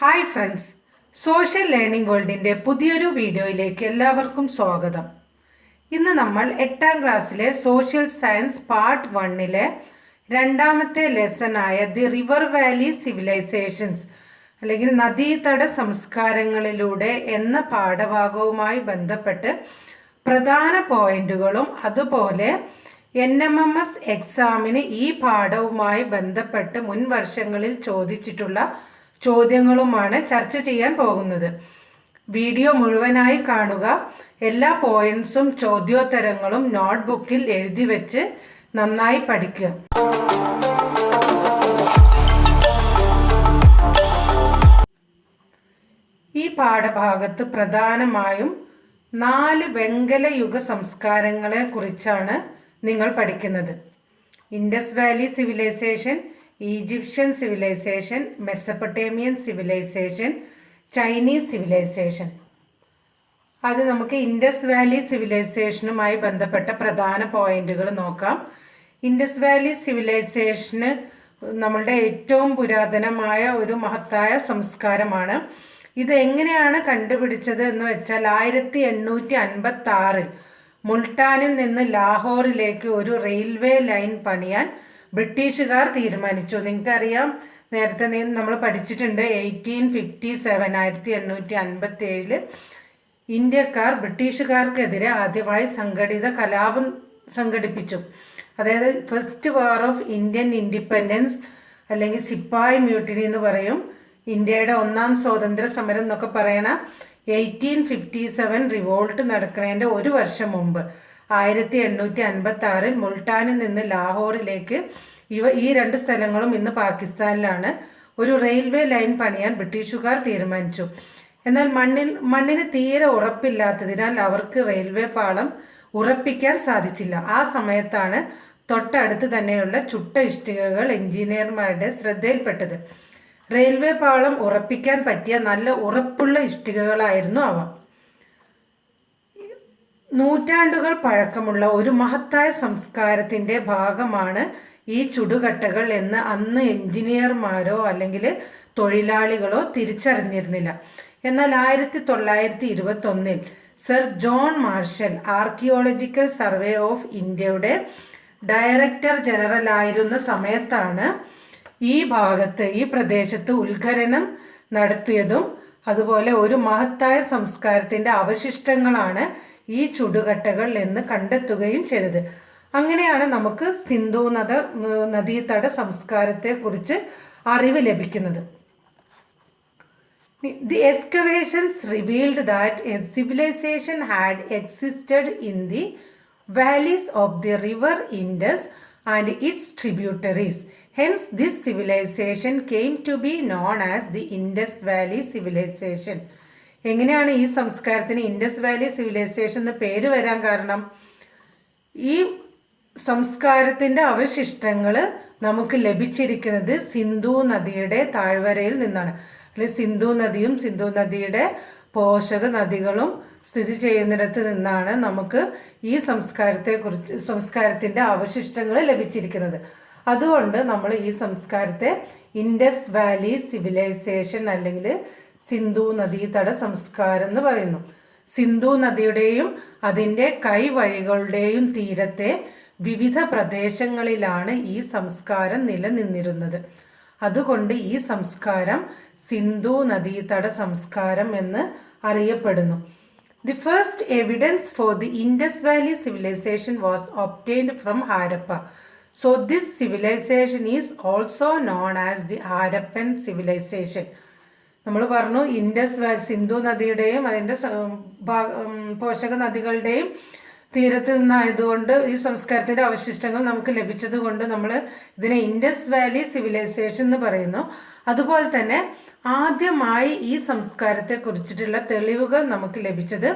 Hi friends, social learning വേൾഡിൻ്റെ പുതിയൊരു വീഡിയോയിലേക്ക് എല്ലാവർക്കും സ്വാഗതം. ഇന്ന് നമ്മൾ 8ാം ക്ലാസ്സിലെ സോഷ്യൽ സയൻസ് പാർട്ട് 1 രണ്ടാമത്തെ ലെസണായ ദി റിവർ വാലി സിവിലൈസേഷൻസ് അല്ലെങ്കിൽ നദീതട സംസ്കാരങ്ങളിലൂടെ എന്ന പാഠഭാഗവുമായി ബന്ധപ്പെട്ട് പ്രധാന പോയിന്റുകളും അതുപോലെ NMMS എക്സാമിന് ഈ പാഠവുമായി ബന്ധപ്പെട്ട് മുൻ വർഷങ്ങളിൽ ചോദിച്ചിട്ടുള്ള ചോദ്യങ്ങളുമാണ് ചർച്ച ചെയ്യാൻ പോകുന്നത്. വീഡിയോ മുഴുവനായി കാണുക. എല്ലാ പോയിന്റ്സും ചോദ്യോത്തരങ്ങളും നോട്ട്ബുക്കിൽ എഴുതി വെച്ച് നന്നായി പഠിക്കുക. ഈ പാഠഭാഗത്ത് പ്രധാനമായും 4 വെങ്കല യുഗ സംസ്കാരങ്ങളെ കുറിച്ചാണ് നിങ്ങൾ പഠിക്കുന്നത്. Indus valley civilisation, Egyptian civilisation, Mesopotamian civilisation, Chinese civilisation. അത് നമുക്ക് ഇൻഡസ് വാലി സിവിലൈസേഷനുമായി ബന്ധപ്പെട്ട പ്രധാന പോയിന്റുകൾ നോക്കാം. ഇൻഡസ് വാലി സിവിലൈസേഷന് നമ്മളുടെ ഏറ്റവും പുരാതനമായ ഒരു മഹത്തായ സംസ്കാരമാണ്. ഇത് എങ്ങനെയാണ് കണ്ടുപിടിച്ചത് എന്ന് വെച്ചാൽ 1856 മുൾട്ടാനിൽ നിന്ന് ലാഹോറിലേക്ക് ഒരു റെയിൽവേ ലൈൻ പണിയാൻ ബ്രിട്ടീഷുകാർ തീരുമാനിച്ചു. നിങ്ങൾക്കറിയാം, നേരത്തെ നമ്മൾ പഠിച്ചിട്ടുണ്ട് 1857 ഇന്ത്യക്കാർ ബ്രിട്ടീഷുകാർക്കെതിരെ ആദ്യമായി സംഘടിത കലാപം സംഘടിപ്പിച്ചു. അതായത് first war of Indian independence അല്ലെങ്കിൽ സിപ്പായി മ്യൂട്ടിനി എന്ന് പറയും. ഇന്ത്യയുടെ 1ാം സ്വാതന്ത്ര്യ സമരം എന്നൊക്കെ പറയണ 1857 റിവോൾട്ട് നടക്കുന്നതിൻ്റെ ഒരു വർഷം മുമ്പ് 1856 മുൾട്ടാനിൽ നിന്ന് ലാഹോറിലേക്ക് ഈ 2 സ്ഥലങ്ങളും ഇന്ന് പാകിസ്ഥാനിലാണ് ഒരു റെയിൽവേ ലൈൻ പണിയാൻ ബ്രിട്ടീഷുകാർ തീരുമാനിച്ചു. എന്നാൽ മണ്ണിന് തീരെ ഉറപ്പില്ലാത്തതിനാൽ അവർക്ക് റെയിൽവേ പാളം ഉറപ്പിക്കാൻ സാധിച്ചില്ല. ആ സമയത്താണ് തൊട്ടടുത്ത് തന്നെയുള്ള ചുട്ട ഇഷ്ടികകൾ എഞ്ചിനീയർമാരുടെ ശ്രദ്ധയിൽപ്പെട്ടത്. റെയിൽവേ പാളം ഉറപ്പിക്കാൻ പറ്റിയ നല്ല ഉറപ്പുള്ള ഇഷ്ടികകളായിരുന്നു അവ. നൂറ്റാണ്ടുകൾ പഴക്കമുള്ള ഒരു മഹത്തായ സംസ്കാരത്തിൻ്റെ ഭാഗമാണ് ഈ ചുടുകട്ടകൾ എന്ന് അന്ന് എഞ്ചിനീയർമാരോ അല്ലെങ്കിൽ തൊഴിലാളികളോ തിരിച്ചറിഞ്ഞിരുന്നില്ല. എന്നാൽ 1921 sir John marshal archaeological survey of ഇന്ത്യയുടെ ഡയറക്ടർ ജനറൽ ആയിരുന്ന സമയത്താണ് ഈ പ്രദേശത്ത് ഉത്ഖനനം നടത്തിയതും അതുപോലെ ഒരു മഹത്തായ സംസ്കാരത്തിൻ്റെ അവശിഷ്ടങ്ങളാണ് ഈ ചുടുകട്ടകൾ എന്ന് കണ്ടെത്തുകയും ചെയ്തത്. അങ്ങനെയാണ് നമുക്ക് സിന്ധു നദീതട സംസ്കാരത്തെ കുറിച്ച് അറിവ് ലഭിക്കുന്നത്. The excavations revealed that a civilization had existed in the valleys of the river Indus and its tributaries. Hence, this civilization came to be known as the Indus Valley Civilization. എങ്ങനെയാണ് ഈ സംസ്കാരത്തിന് ഇൻഡസ് വാലി സിവിലൈസേഷൻ എന്ന് പേര് വരാൻ കാരണം? ഈ സംസ്കാരത്തിൻ്റെ അവശിഷ്ടങ്ങൾ നമുക്ക് ലഭിച്ചിരിക്കുന്നത് സിന്ധു നദിയുടെ താഴ്വരയിൽ നിന്നാണ്. അല്ലെങ്കിൽ സിന്ധു നദിയും സിന്ധു നദിയുടെ പോഷക നദികളും സ്ഥിതി ചെയ്യുന്നിടത്ത് നിന്നാണ് നമുക്ക് ഈ സംസ്കാരത്തിൻ്റെ അവശിഷ്ടങ്ങൾ ലഭിച്ചിരിക്കുന്നത്. അതുകൊണ്ട് നമ്മൾ ഈ സംസ്കാരത്തെ ഇൻഡസ് വാലി സിവിലൈസേഷൻ അല്ലെങ്കിൽ സിന്ധു നദീതട സംസ്കാരം എന്ന് പറയുന്നു. സിന്ധു നദിയുടെയും അതിൻ്റെ കൈവഴികളുടെയും തീരത്തെ വിവിധ പ്രദേശങ്ങളിലാണ് ഈ സംസ്കാരം നിലനിന്നിരുന്നത്. അതുകൊണ്ട് ഈ സംസ്കാരം സിന്ധു നദീതട സംസ്കാരം എന്ന് അറിയപ്പെടുന്നു. The first evidence for the Indus valley civilisation was obtained from Harappa. So this civilisation is also known as the Harappan civilisation. നമ്മൾ പറഞ്ഞു സിന്ധു നദിയുടെയും അതിൻ്റെ പോഷക നദികളുടെയും തീരത്ത് നിന്നായതുകൊണ്ട് ഈ സംസ്കാരത്തിൻ്റെ അവശിഷ്ടങ്ങൾ നമുക്ക് ലഭിച്ചത് കൊണ്ട് നമ്മൾ ഇതിനെ ഇൻഡസ് വാലി സിവിലൈസേഷൻ എന്ന് പറയുന്നു. അതുപോലെ തന്നെ ആദ്യമായി ഈ സംസ്കാരത്തെ കുറിച്ചിട്ടുള്ള തെളിവുകൾ നമുക്ക് ലഭിച്ചത്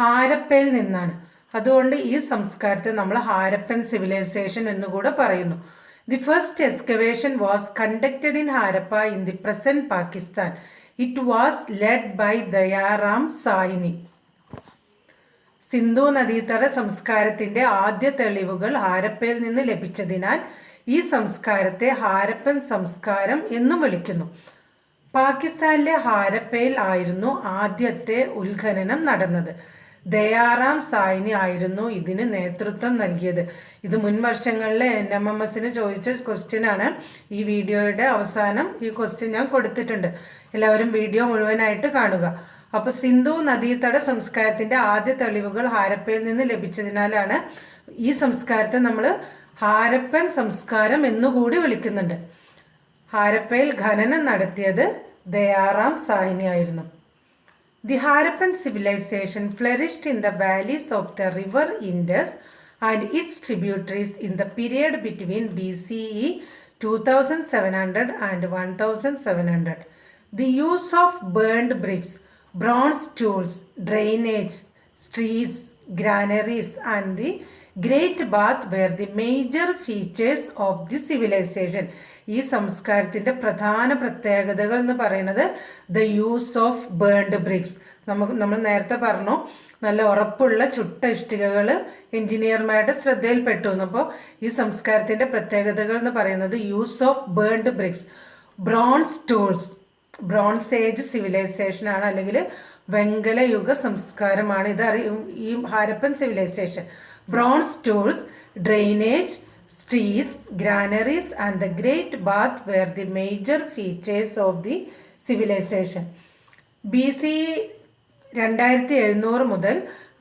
ഹാരപ്പയിൽ നിന്നാണ്. അതുകൊണ്ട് ഈ സംസ്കാരത്തെ നമ്മൾ ഹാരപ്പൻ സിവിലൈസേഷൻ എന്നുകൂടെ പറയുന്നു. The first excavation was conducted in Harappa in the present Pakistan. It was led by Dayaram Sahni. Sindhu നദീതട സംസ്കാരത്തിൻ്റെ ആദ്യ തെളിവുകൾ ഹാരപ്പയിൽ നിന്ന് ലഭിച്ചതിനാൽ ഈ സംസ്കാരത്തെ ഹാരപ്പൻ സംസ്കാരം എന്നും വിളിക്കുന്നു. പാകിസ്ഥാനിലെ ഹാരപ്പയിൽ ആയിരുന്നു ആദ്യത്തെ ഉത്ഖനനം നടന്നത്. ദയാറാം സായ്നി ആയിരുന്നു ഇതിന് നേതൃത്വം നൽകിയത്. ഇത് മുൻ വർഷങ്ങളിലെ NMMSന് ചോദിച്ച ക്വസ്റ്റ്യൻ ആണ്. ഈ വീഡിയോയുടെ അവസാനം ഈ ക്വസ്റ്റ്യൻ ഞാൻ കൊടുത്തിട്ടുണ്ട്. എല്ലാവരും വീഡിയോ മുഴുവനായിട്ട് കാണുക. അപ്പോൾ സിന്ധു നദീതട സംസ്കാരത്തിന്റെ ആദ്യ തെളിവുകൾ ഹാരപ്പയിൽ നിന്ന് ലഭിച്ചതിനാലാണ് ഈ സംസ്കാരത്തെ നമ്മൾ ഹാരപ്പൻ സംസ്കാരം എന്നുകൂടി വിളിക്കുന്നുണ്ട്. ഹാരപ്പയിൽ ഖനനം നടത്തിയത് ദയാറാം സാഹ്നി ആയിരുന്നു. The Harappan civilization flourished in the valleys of the river Indus and its tributaries in the period between BCE 2700 and 1700. The use of burned bricks, bronze tools, drainage, streets, granaries and the Great Bath were the major features of the civilization. ഈ സംസ്കാരത്തിൻ്റെ പ്രധാന പ്രത്യേകതകൾ എന്ന് പറയുന്നത് the use of burnt bricks. നമ്മൾ നേരത്തെ പറഞ്ഞു, നല്ല ഉറപ്പുള്ള ചുട്ട ഇഷ്ടികകൾ എഞ്ചിനീയർമാരുടെ ശ്രദ്ധയിൽപ്പെട്ടു. അപ്പോൾ ഈ സംസ്കാരത്തിൻ്റെ പ്രത്യേകതകൾ എന്ന് പറയുന്നത് use of burnt bricks, bronze tools, bronze age civilisation ആണ്, അല്ലെങ്കിൽ വെങ്കല യുഗ സംസ്കാരമാണ് ഇത്. ഈ Harappan civilisation. Bronze tools, drainage, streets, granaries and the Great Bath were the major features of the civilization. BC 2700 മുതൽ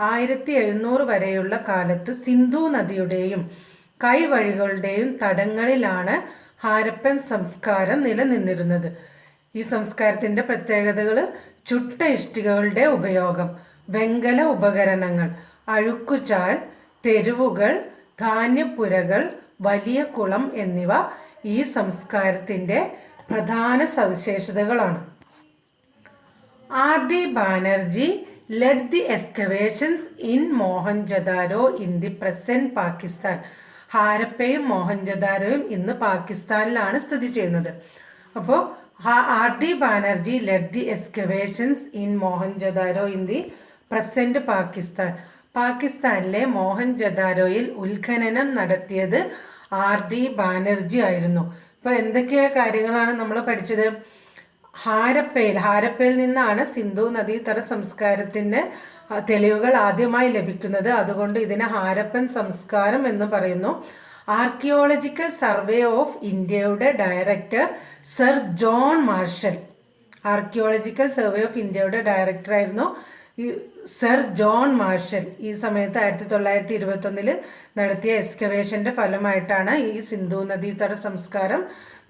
1700 വരെയുള്ള കാലത്ത് സിന്ധു നദിയുടെയും കൈവഴികളുടെയും തടങ്ങളിലാണ് ഹാരപ്പൻ സംസ്കാരം നിലനിന്നിരുന്നത്. ഈ സംസ്കാരത്തിൻ്റെ പ്രത്യേകതകൾ ചുട്ട ഇഷ്ടികകളുടെ ഉപയോഗം, വെങ്കല ഉപകരണങ്ങൾ, അഴുക്കുചാൽ, തെരുവുകൾ, ധാന്യപ്പുരകൾ, വലിയ കുളം എന്നിവ ഈ സംസ്കാരത്തിൻ്റെ പ്രധാന സവിശേഷതകളാണ്. R.D. Banerjee led the excavations in Mohenjo-daro in the present Pakistan. ഹാരപ്പയും മോഹൻജദാരോയും ഇന്ന് പാകിസ്ഥാനിലാണ് സ്ഥിതി ചെയ്യുന്നത്. അപ്പോൾ R.D. Banerjee led the excavations in Mohenjodaro in the present Pakistan. പാകിസ്ഥാനിലെ മോഹൻജദാരോയിൽ ഉത്ഖനനം നടത്തിയത് R.D. ബാനർജി ആയിരുന്നു. ഇപ്പോൾ എന്തൊക്കെ കാര്യങ്ങളാണ് നമ്മൾ പഠിച്ചത്? ഹാരപ്പയിൽ നിന്നാണ് സിന്ധു നദീതട സംസ്കാരത്തിൻ്റെ തെളിവുകൾ ആദ്യമായി ലഭിക്കുന്നത്. അതുകൊണ്ട് ഇതിനെ ഹാരപ്പൻ സംസ്കാരം എന്ന് പറയുന്നു. ആർക്കിയോളജിക്കൽ സർവേ ഓഫ് ഇന്ത്യയുടെ director sir John marshal, archaeological survey of ഇന്ത്യയുടെ ഡയറക്ടറായിരുന്നു സർ ജോൺ മാർഷൽ. ഈ സമയത്ത് 1921 നടത്തിയ എക്സ്കവേഷൻ്റെ ഫലമായിട്ടാണ് ഈ സിന്ധു നദീതട സംസ്കാരം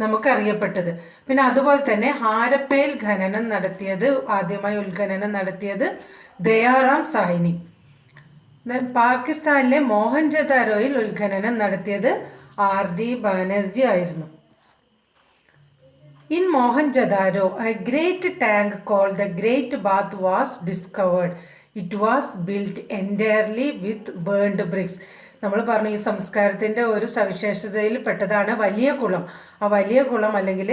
നമുക്കറിയപ്പെട്ടത്. പിന്നെ അതുപോലെ തന്നെ ഹാരപ്പയിൽ ആദ്യമായി ഉത്ഖനനം നടത്തിയത് ദയാറാം സാഹ്നി. പാകിസ്ഥാനിലെ മോഹൻജദാരോയിൽ ഉത്ഖനനം നടത്തിയത് R.D. ബാനർജി ആയിരുന്നു. In Mohenjo-daro, a great tank called the Great Bath was discovered. It was built entirely with burned bricks. നമ്മൾ പറഞ്ഞു ഈ സംസ്കാരത്തിൻ്റെ ഒരു സവിശേഷതയിൽ പെട്ടതാണ് വലിയ കുളം. ആ വലിയ കുളം അല്ലെങ്കിൽ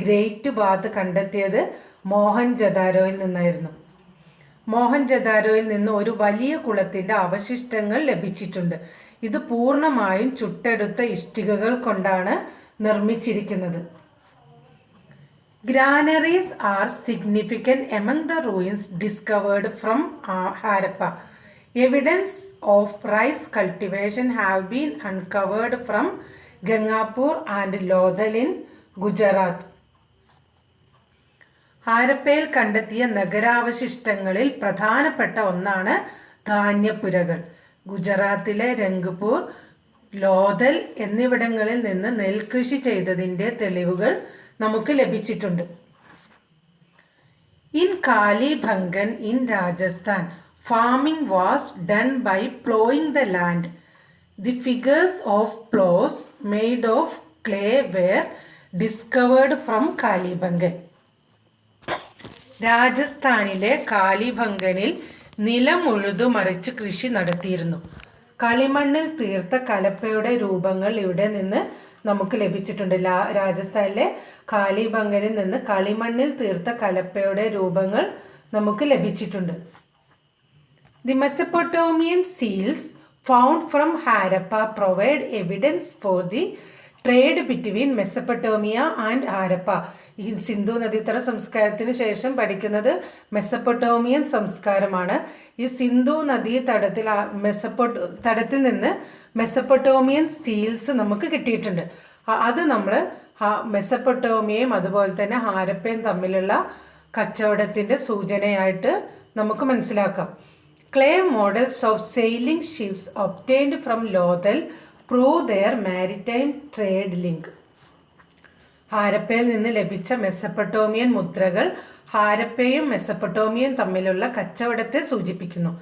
ഗ്രേറ്റ് ബാത്ത് കണ്ടെത്തിയത് മോഹൻജദാരോയിൽ നിന്നായിരുന്നു. മോഹൻജദാരോയിൽ നിന്ന് ഒരു വലിയ കുളത്തിൻ്റെ അവശിഷ്ടങ്ങൾ ലഭിച്ചിട്ടുണ്ട്. ഇത് പൂർണ്ണമായും ചുട്ടെടുത്ത ഇഷ്ടികകൾ കൊണ്ടാണ് നിർമ്മിച്ചിരിക്കുന്നത്. Granaries are significant among the ruins discovered from Harappa. Evidence of rice cultivation have been uncovered from Gangapur and Lodhal in Gujarat. ഹാരപ്പയിൽ കണ്ടെത്തിയ നഗരാവശിഷ്ടങ്ങളിൽ പ്രധാനപ്പെട്ട ഒന്നാണ് ധാന്യപ്പുരകൾ. ഗുജറാത്തിലെ രംഗ്പൂർ, ലോഥൽ എന്നിവിടങ്ങളിൽ നിന്ന് നെൽകൃഷി ചെയ്തതിൻ്റെ തെളിവുകൾ നമുക്ക് ലഭിച്ചിട്ടുണ്ട്. In Kalibangan in Rajasthan, farming was done by ploughing the land. The figures of ploughs made of clay were discovered from Kalibangan. രാജസ്ഥാനിലെ കാലിബംഗനിൽ നിലം ഉഴുതുമറിച്ച് കൃഷി നടത്തിയിരുന്നു. കളിമണ്ണിൽ തീർത്ത കലപ്പയുടെ രൂപങ്ങൾ ഇവിടെ നിന്ന് നമുക്ക് ലഭിച്ചിട്ടുണ്ട്. രാജസ്ഥാനിലെ കാലിബംഗനിൽ നിന്ന് കളിമണ്ണിൽ തീർത്ത കലപ്പയുടെ രൂപങ്ങൾ നമുക്ക് ലഭിച്ചിട്ടുണ്ട്. The Mesopotamian seals found from Harappa provide evidence for the trade between Mesopotamia and Harappa. ഈ സിന്ധു നദീതട സംസ്കാരത്തിന് ശേഷം പഠിക്കുന്നത് മെസ്സപ്പൊട്ടോമിയൻ സംസ്കാരമാണ്. ഈ സിന്ധു നദീതടത്തിൽ തടത്തിൽ നിന്ന് മെസ്സപ്പൊട്ടോമിയൻ സീൽസ് നമുക്ക് കിട്ടിയിട്ടുണ്ട്. അത് നമ്മൾ മെസ്സപ്പൊട്ടോമിയയും അതുപോലെ തന്നെ ഹാരപ്പയും തമ്മിലുള്ള കച്ചവടത്തിൻ്റെ സൂചനയായിട്ട് നമുക്ക് മനസ്സിലാക്കാം. Clay models of sailing ships obtained from Lothal prove their maritime trade link. ഹാരപ്പയിൽ നിന്ന് ലഭിച്ച മെസ്സപ്പൊട്ടോമിയൻ മുദ്രകൾ ഹാരപ്പയും മെസ്സപ്പൊട്ടോമിയയും തമ്മിലുള്ള കച്ചവടത്തെ സൂചിപ്പിക്കുന്നു.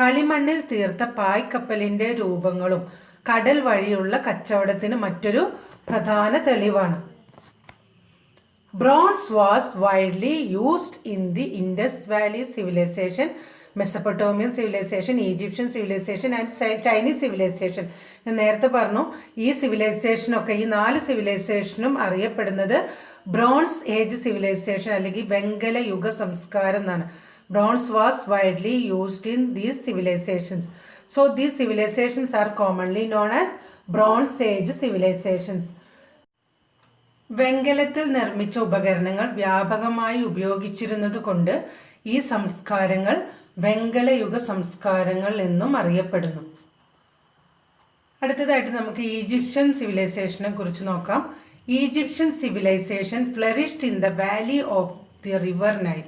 കളിമണ്ണിൽ തീർത്ത പായ്ക്കപ്പലിൻ്റെ രൂപങ്ങളും കടൽ വഴിയുള്ള കച്ചവടത്തിന് മറ്റൊരു പ്രധാന തെളിവാണ്. Bronze was widely used in the Indus valley civilization, Mesopotamian civilization, Egyptian civilization and Chinese civilization. ഞാൻ നേരത്തെ പറഞ്ഞു ഈ സിവിലൈസേഷനൊക്കെ, ഈ 4 സിവിലൈസേഷനും അറിയപ്പെടുന്നത് ബ്രോൺസ് ഏജ് സിവിലൈസേഷൻ അല്ലെങ്കിൽ വെങ്കല യുഗ സംസ്കാരം എന്നാണ്. Bronze was widely used in these civilisations. So these civilisations are commonly known as bronze age civilisations. വെങ്കലത്തിൽ നിർമ്മിച്ച ഉപകരണങ്ങൾ വ്യാപകമായി ഉപയോഗിച്ചിരുന്നത് കൊണ്ട് ഈ സംസ്കാരങ്ങൾ വെങ്കലയുഗ സംസ്കാരങ്ങൾ എന്നും അറിയപ്പെടുന്നു. അടുത്തതായിട്ട് നമുക്ക് ഈജിപ്ഷ്യൻ സിവിലൈസേഷനെ കുറിച്ച് നോക്കാം. Egyptian civilization flourished in the valley of the river Nile.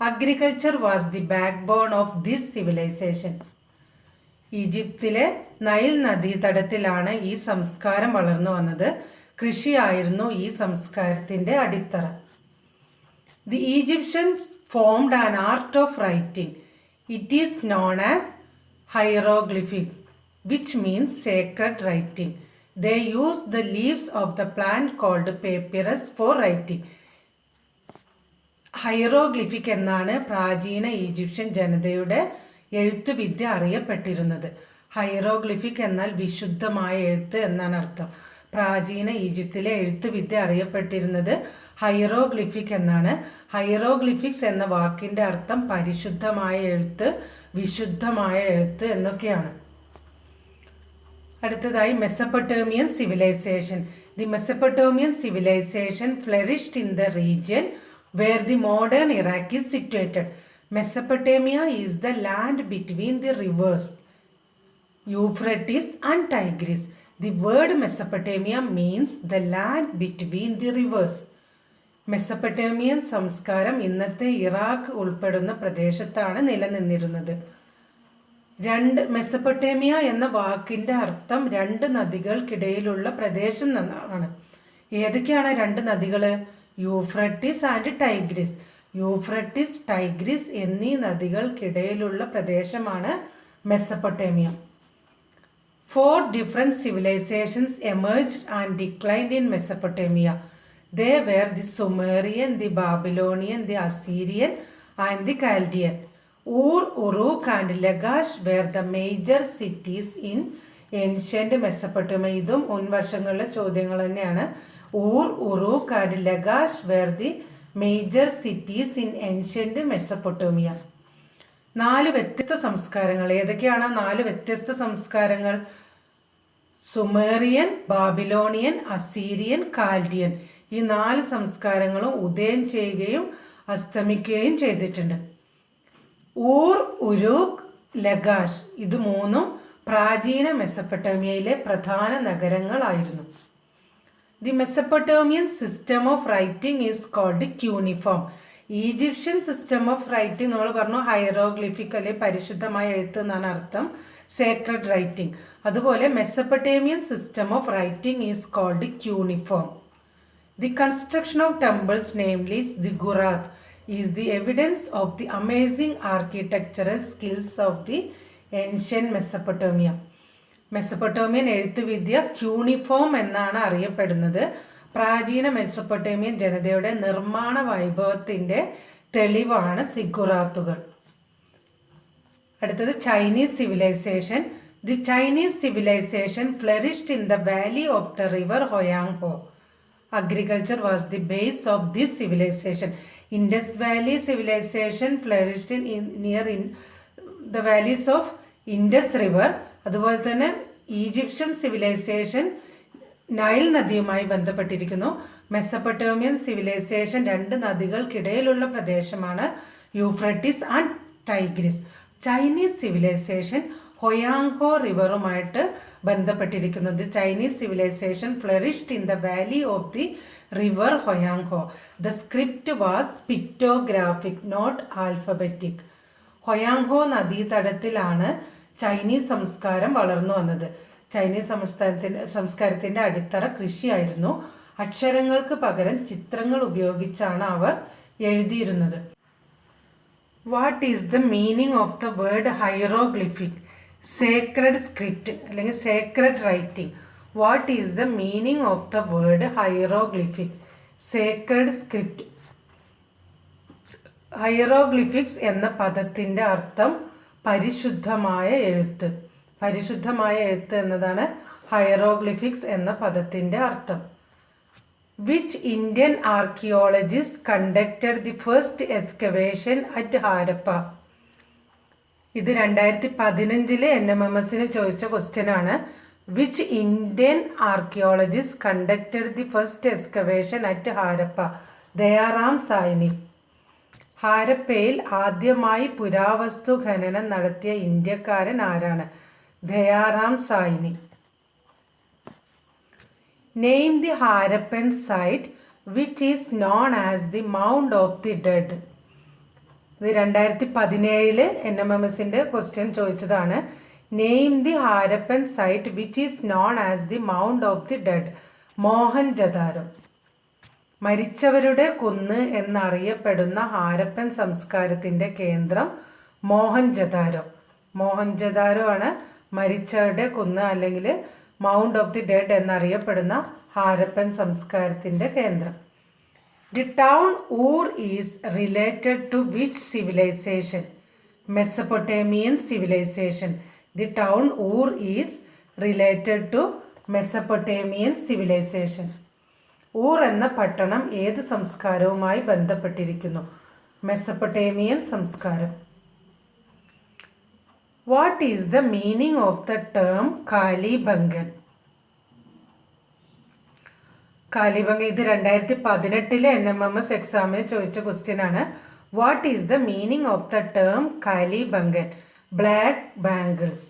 Agriculture was the backbone of this civilization. ഈജിപ്തിലെ നൈൽ നദീതടത്തിലാണ് ഈ സംസ്കാരം വളർന്നു വന്നത്. കൃഷിയായിരുന്നു ഈ സംസ്കാരത്തിൻ്റെ അടിത്തറ. The Egyptians formed an art of writing. It is known as hieroglyphic, which means sacred writing. They used the leaves of the plant called papyrus for writing. Hieroglyphic എന്നാണ് പ്രാചീന ഈജിപ്ഷ്യൻ ജനതയുടെ എഴുത്തുവിദ്യ അറിയപ്പെട്ടിരുന്നത്. ഹൈറോഗ്ലിഫിക് എന്നാൽ വിശുദ്ധമായ എഴുത്ത് എന്നാണ് അർത്ഥം. പ്രാചീന ഈജിപ്തിലെ എഴുത്തുവിദ്യ അറിയപ്പെട്ടിരുന്നത് ഹൈറോഗ്ലിഫിക് എന്നാണ്. ഹൈറോഗ്ലിഫിക്സ് എന്ന വാക്കിൻ്റെ അർത്ഥം പരിശുദ്ധമായ എഴുത്ത്, വിശുദ്ധമായ എഴുത്ത് എന്നൊക്കെയാണ്. അടുത്തതായി Mesopotamian civilisation. The Mesopotamian civilisation flourished in the region where the modern Iraq is situated. Mesopotamia is the land between the rivers Euphrates and Tigris. The word Mesopotamia means the land between the rivers. Mesopotamian സംസ്കാരം ഇന്നത്തെ Iraq ഉൾപ്പെടുന്ന പ്രദേശത്താണ് നിലനിന്നിരുന്നത്. മെസ്സപ്പൊട്ടേമിയ എന്ന വാക്കിൻ്റെ അർത്ഥം 2 നദികൾക്കിടയിലുള്ള പ്രദേശം എന്നാണ്. ഏതൊക്കെയാണ് 2 നദികൾ? Euphrates and Tigris. Euphrates, Tigris എന്നീ നദികൾക്കിടയിലുള്ള പ്രദേശമാണ് Mesopotamia. 4 different civilizations emerged and declined in Mesopotamia. They were the Sumerian, the Babylonian, the Assyrian and the Chaldean. Ur, Uruk and Lagash were the major cities in ancient Mesopotamia. ഇതും മുൻവർഷങ്ങളിലെ ചോദ്യങ്ങൾ തന്നെയാണ്. Ur, Uruk and Lagash were the major cities in ancient Mesopotamia. 4 വ്യത്യസ്ത സംസ്കാരങ്ങൾ. ഏതൊക്കെയാണ് 4 വ്യത്യസ്ത സംസ്കാരങ്ങൾ? Sumerian, Babylonian, Assyrian, Chaldean. ഈ 4 സംസ്കാരങ്ങളും ഉദയം ചെയ്യുകയും അസ്തമിക്കുകയും ചെയ്തിട്ടുണ്ട്. ഊർ, ഉരൂക്ക്, ലഗാഷ് ഇത് 3 പ്രാചീന മെസ്സപ്പൊട്ടേമിയയിലെ പ്രധാന നഗരങ്ങളായിരുന്നു. The Mesopotamian system of writing is called cuneiform. Egyptian system of writing നമ്മൾ പറഞ്ഞു ഹൈറോഗ്ലിഫിക് അല്ലെങ്കിൽ പരിശുദ്ധമായ എഴുത്ത് എന്നാണ് അർത്ഥം, സേക്രഡ് റൈറ്റിംഗ്. അതുപോലെ Mesopotamian system of writing is called cuneiform. The construction of temples, namely ziggurat, is the evidence of the amazing architectural skills of the ancient Mesopotamia. മെസ്സപ്പൊട്ടേമിയൻ എഴുത്തുവിദ്യ ക്യൂണിഫോം എന്നാണ് അറിയപ്പെടുന്നത്. പ്രാചീന മെസ്സപ്പൊട്ടേമിയൻ ജനതയുടെ നിർമ്മാണ വൈഭവത്തിൻ്റെ തെളിവാണ് സിഗുറാത്തുകൾ. അടുത്തത് Chinese civilization. The Chinese civilisation flourished in the valley of the river Hwang Ho. Agriculture was the base of this civilization. Indus valley civilization flourished near the valleys of Indus river. അതുപോലെ തന്നെ Egyptian civilisation Nile നദിയുമായി ബന്ധപ്പെട്ടിരിക്കുന്നു. Mesopotamian civilisation 2 നദികൾക്കിടയിലുള്ള പ്രദേശമാണ് Euphrates and Tigris. Chinese civilisation Hwang Ho റിവറുമായിട്ട് ബന്ധപ്പെട്ടിരിക്കുന്നത്. Chinese civilisation flourished in the valley of the river Hwang Ho. The script was pictographic, not alphabetic. Hwang Ho നദീതടത്തിലാണ് Chinese സംസ്കാരം വളർന്നു വന്നത്. ചൈനീസ് സംസ്കാരത്തിൻ്റെ അടിത്തറ കൃഷിയായിരുന്നു. അക്ഷരങ്ങൾക്ക് പകരം ചിത്രങ്ങൾ ഉപയോഗിച്ചാണ് അവർ എഴുതിയിരുന്നത്. What is the meaning of the word hieroglyphic? Sacred script അല്ലെങ്കിൽ sacred writing. What is the meaning of the word hieroglyphic? Sacred script. Hieroglyphics എന്ന പദത്തിൻ്റെ അർത്ഥം പരിശുദ്ധമായ എഴുത്ത്. പരിശുദ്ധമായ എഴുത്ത് എന്നതാണ് ഹൈറോഗ്ലിഫിക്സ് എന്ന പദത്തിൻ്റെ അർത്ഥം. Which Indian archaeologist conducted the first excavation at Harappa? ഇത് 2015 NMMSന് ചോദിച്ച ക്വസ്റ്റ്യൻ ആണ്. Which Indian archaeologist conducted the first excavation at Harappa? Dayaram Sahni. ഹാരപ്പയിൽ ആദ്യമായി പുരാവസ്തു ഖനനം നടത്തിയ ഇന്ത്യക്കാരൻ ആരാണ്? Dayaram Sahni. Name the Harappan site which is known as the mound of the dead. ഇത് 2017 NMMSൻ്റെ ക്വസ്റ്റ്യൻ ചോദിച്ചതാണ്. Name the Harappan site which is known as the mound of the dead. Mohenjo-daro. മരിച്ചവരുടെ കുന്ന് എന്നറിയപ്പെടുന്ന ഹാരപ്പൻ സംസ്കാരത്തിൻ്റെ കേന്ദ്രം മോഹൻജദാരോ. മോഹൻജദാരോ ആണ് മരിച്ചവരുടെ കുന്ന് അല്ലെങ്കിൽ മൗണ്ട് ഓഫ് ദി ഡെഡ് എന്നറിയപ്പെടുന്ന ഹാരപ്പൻ സംസ്കാരത്തിൻ്റെ കേന്ദ്രം. The town Ur is related to which civilisation? Mesopotamian civilisation. The town Ur is related to Mesopotamian civilisation. Ur എന്ന പട്ടണം ഏത് സംസ്കാരവുമായി ബന്ധപ്പെട്ടിരിക്കുന്നു? മെസപ്പൊട്ടേമിയൻ സംസ്കാരം. What is the meaning of the term Kalibangan? Kalibangan ഇത് 2018 NMMS എക്സാമിന് ചോദിച്ച ക്വസ്റ്റ്യൻ ആണ്. What is the meaning of the term Kalibangan? Black bangles.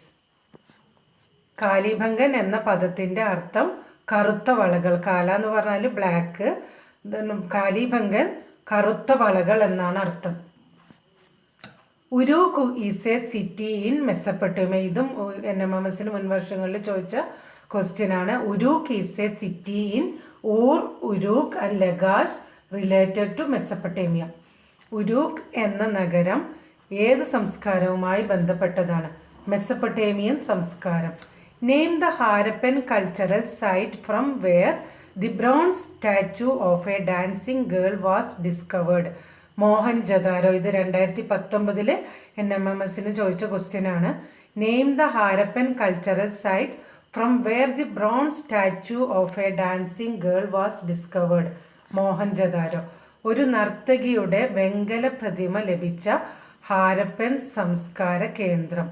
Kalibangan എന്ന പദത്തിൻ്റെ അർത്ഥം കറുത്ത വളകൾ. കാല എന്ന് പറഞ്ഞാൽ ബ്ലാക്ക്, കാലിബംഗൻ കറുത്ത വളകൾ എന്നാണ് അർത്ഥം. Uruk is a city in Mesopotamia. ഇതും NMMSന് മുൻ വർഷങ്ങളിൽ ചോദിച്ച ക്വസ്റ്റ്യൻ ആണ്. Uruk is a city in Ur, Uruk and Lagash related to Mesopotamia. ഉരൂക്ക് എന്ന നഗരം ഏത് സംസ്കാരവുമായി ബന്ധപ്പെട്ടതാണ്? മെസപ്പൊട്ടേമിയൻ സംസ്കാരം. Name the Harappan cultural site from where the bronze statue of a dancing girl was discovered. Mohenjodaro. ഇത് 2019 NMMSന് ചോദിച്ച ക്വസ്റ്റ്യൻ ആണ്. Name the Harappan cultural site from where the bronze statue of a dancing girl was discovered. Mohenjo-daro. ഒരു നർത്തകിയുടെ വെങ്കല പ്രതിമ ലഭിച്ച ഹാരപ്പൻ സംസ്കാര കേന്ദ്രം.